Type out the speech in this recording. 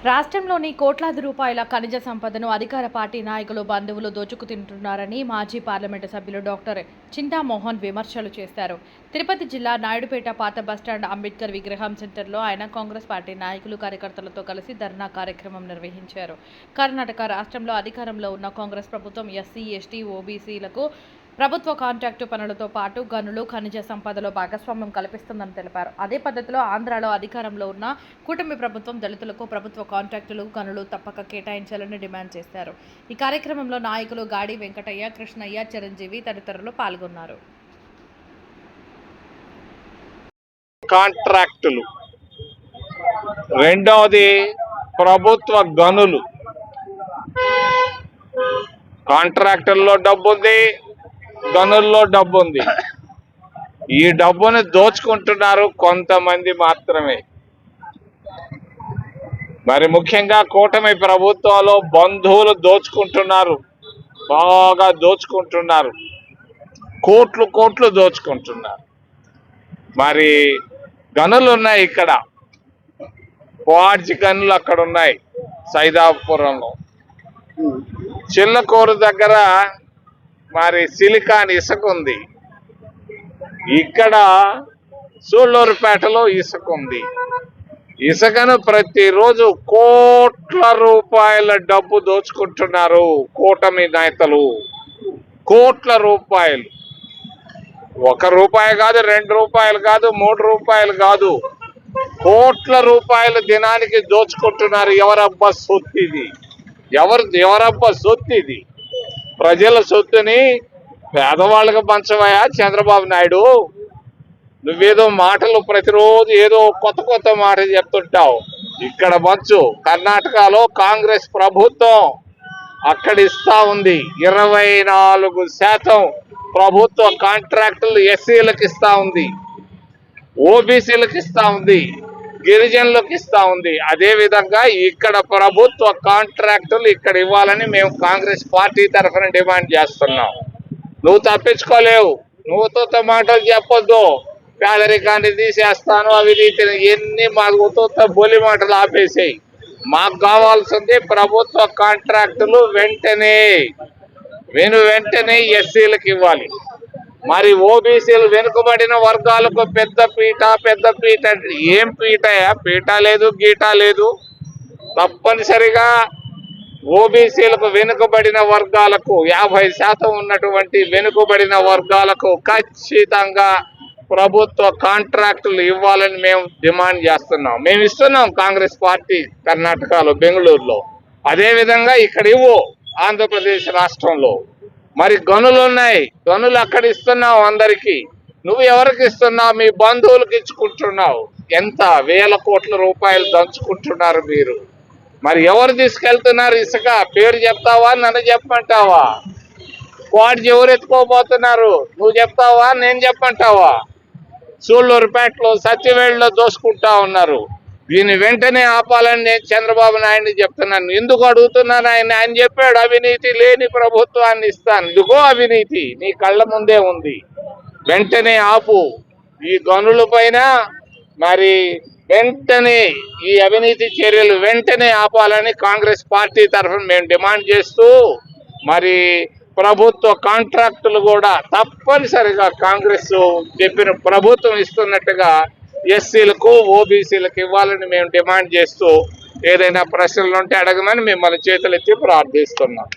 రాష్ట్రంలోని కోట్లాది రూపాయల ఖనిజ సంపదను అధికార పార్టీ నాయకులు బంధువులు దోచుకు తింటున్నారని మాజీ పార్లమెంటు సభ్యులు డాక్టర్ చింతామోహన్ విమర్శలు చేశారు. తిరుపతి జిల్లా నాయుడుపేట పాత బస్టాండ్ అంబేద్కర్ విగ్రహం సెంటర్లో ఆయన కాంగ్రెస్ పార్టీ నాయకులు కార్యకర్తలతో కలిసి ధర్నా కార్యక్రమం నిర్వహించారు. కర్ణాటక రాష్ట్రంలో అధికారంలో ఉన్న కాంగ్రెస్ ప్రభుత్వం ఎస్సీ, ఎస్టీ, ఓబీసీలకు ప్రభుత్వ కాంట్రాక్టు పనులతో పాటు గనులు, ఖనిజ సంపదలో భాగస్వామ్యం కల్పిస్తుందని తెలిపారు. అదే పద్ధతిలో ఆంధ్రాలో అధికారంలో ఉన్న కూటమి ప్రభుత్వం దళితులకు ప్రభుత్వ కాంట్రాక్టులు, గనులు తప్పక కేటాయించాలని డిమాండ్ చేశారు. ఈ కార్యక్రమంలో నాయకులు గాడి వెంకటయ్య, కృష్ణయ్య, చిరంజీవి తదితరులు పాల్గొన్నారు. కాంట్రాక్టులు, రెండవది ప్రభుత్వ గనులు. కాంట్రాక్టుల్లో డబ్బు ఉంది, గనుల్లో డబ్బు ఉంది. ఈ డబ్బుని దోచుకుంటున్నారు కొంతమంది మాత్రమే. మరి ముఖ్యంగా కూటమి ప్రభుత్వంలో బంధువులు దోచుకుంటున్నారు, బాగా దోచుకుంటున్నారు, కోట్లు కోట్లు దోచుకుంటున్నారు. మరి గనులు ఉన్నాయి, ఇక్కడ క్వార్జ్ గనులు అక్కడ ఉన్నాయి. సైదాపురంలో చిల్లకూరు దగ్గర మరి సిలికాన్ ఇసుక ఉంది. ఇక్కడ సూళ్లూరుపేటలో ఇసుక ఉంది. ఇసుకను ప్రతిరోజు కోట్ల రూపాయల డబ్బు దోచుకుంటున్నారు కూటమి నేతలు. కోట్ల రూపాయలు, 1 రూపాయి కాదు, 2 రూపాయలు కాదు, 3 రూపాయలు కాదు, కోట్ల రూపాయలు దినానికి దోచుకుంటున్నారు. ఎవరబ్బా సొత్తు ఇది? ఎవరబ్బా సొత్తు ఇది? ప్రజల సొత్తుని పేదవాళ్ళకి పంచవయా చంద్రబాబు నాయుడు? నువ్వేదో మాటలు ప్రతిరోజు ఏదో కొత్త మాటలు చెప్తుంటావు. ఇక్కడ పంచు. కర్ణాటకలో కాంగ్రెస్ ప్రభుత్వం అక్కడ ఇస్తా ఉంది. 24% ప్రభుత్వ కాంట్రాక్టులు ఎస్సీలకు ఇస్తా ఉంది, ఓబీసీలకు ఇస్తా ఉంది, గిరిజనులకు ఇస్తా ఉంది. అదే విధంగా ఇక్కడ ప్రభుత్వ కాంట్రాక్టులు ఇక్కడ ఇవ్వాలని మేము కాంగ్రెస్ పార్టీ తరఫున డిమాండ్ చేస్తున్నాం. నువ్వు తప్పించుకోలేవు. నువ్వుతో మాటలు చెప్పొద్దు. పేదరికాన్ని తీసేస్తాను, అవినీతిని, ఎన్ని మాకు బొలి మాటలు ఆపేసాయి. మాకు కావాల్సింది ప్రభుత్వ కాంట్రాక్టులు వెంటనే ఎస్సీలకు ఇవ్వాలి. మరి ఓబీసీలు వెనుకబడిన వర్గాలకు పెద్ద పీట అంటే ఏం పీటయా? పీట లేదు, గీట లేదు. తప్పనిసరిగా ఓబీసీలకు, వెనుకబడిన వర్గాలకు, 50% ఉన్నటువంటి వెనుకబడిన వర్గాలకు ఖచ్చితంగా ప్రభుత్వ కాంట్రాక్టులు ఇవ్వాలని మేము డిమాండ్ చేస్తున్నాం. మేము ఇస్తున్నాం కాంగ్రెస్ పార్టీ కర్ణాటకలో, బెంగళూరులో. అదేవిధంగా ఇక్కడ ఇవ్వు ఆంధ్రప్రదేశ్ రాష్ట్రంలో. మరి గనులు ఉన్నాయి, గనులు అక్కడ ఇస్తున్నావు అందరికీ. నువ్వు ఎవరికి ఇస్తున్నావు? మీ బంధువులకు ఇచ్చుకుంటున్నావు. ఎంత వేల కోట్ల రూపాయలు దంచుకుంటున్నారు మీరు. మరి ఎవరు తీసుకెళ్తున్నారు ఇసుక? పేరు చెప్తావా? నన్ను చెప్పమంటావా? క్వార్జ్ ఎవరు ఎత్తుకోబోతున్నారు? నువ్వు చెప్తావా? నేను చెప్పమంటావా? సూళ్లూరుపేటలో, సత్యవేడులో దోసుకుంటా ఉన్నారు. దీన్ని వెంటనే ఆపాలని నేను చంద్రబాబు నాయుడిని చెప్తున్నాను. ఎందుకు అడుగుతున్నాను? ఆయన చెప్పాడు, అవినీతి లేని ప్రభుత్వాన్ని ఇస్తాను. ఇదిగో అవినీతి నీ కళ్ళ ముందే ఉంది. వెంటనే ఆపు ఈ గనుల పైన. మరి వెంటనే ఈ అవినీతి చర్యలు వెంటనే ఆపాలని కాంగ్రెస్ పార్టీ తరఫున మేము డిమాండ్ చేస్తూ, మరి ప్రభుత్వ కాంట్రాక్టులు కూడా తప్పనిసరిగా కాంగ్రెస్ చెప్పిన ప్రభుత్వం ఇస్తున్నట్టుగా ఎస్సీలకు, ఓబీసీలకు ఇవ్వాలని మేము డిమాండ్ చేస్తూ, ఏదైనా ప్రశ్నలు ఉంటే అడగమని మిమ్మల్ని చేతులెత్తి ప్రార్థిస్తున్నాం.